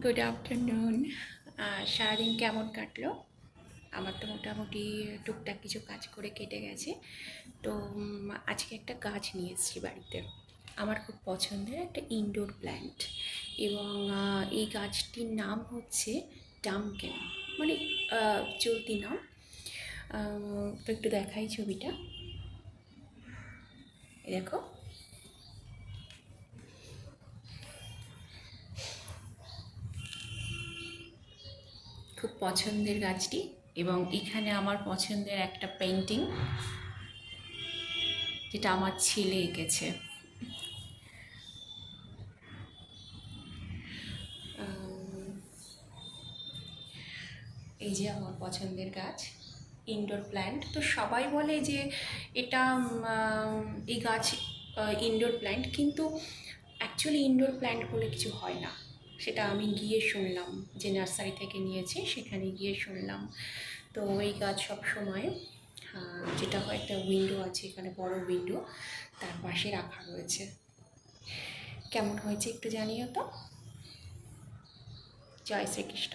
Good afternoon. সারাদিন কেমন কাটলো? আমার তো মোটামুটি টুকটাক কিছু কাজ করে কেটে গেছে। তো আজকে একটা গাছ নিয়ে এসেছি বাড়িতে, আমার খুব পছন্দের একটা ইনডোর প্ল্যান্ট। এবং এই গাছটির নাম হচ্ছে ডামকেন, মানে চলতি নাম। তো একটু দেখাই ছবিটা, এই দেখো। খুব পছন্দের গাছটি, এবং এখানে আমার পছন্দের একটা পেন্টিং যেটা আমার ছেলে এঁকেছে। এই যে আমার পছন্দের গাছ, ইনডোর প্ল্যান্ট। তো সবাই বলে যে এটা এই গাছ ইনডোর প্ল্যান্ট, কিন্তু অ্যাকচুয়ালি ইনডোর প্ল্যান্ট বলে কিছু হয় না। সেটা আমি গিয়ে শুনলাম, যে নার্সারি থেকে নিয়েছি সেখানে গিয়ে শুনলাম। তো এই গাছ সব সময় যেটা হয়, একটা উইন্ডো আছে এখানে, বড় উইন্ডো, তার পাশে রাখা রয়েছে। কেমন হয়েছে একটু জানিও তো। জয় শ্রীকৃষ্ণ।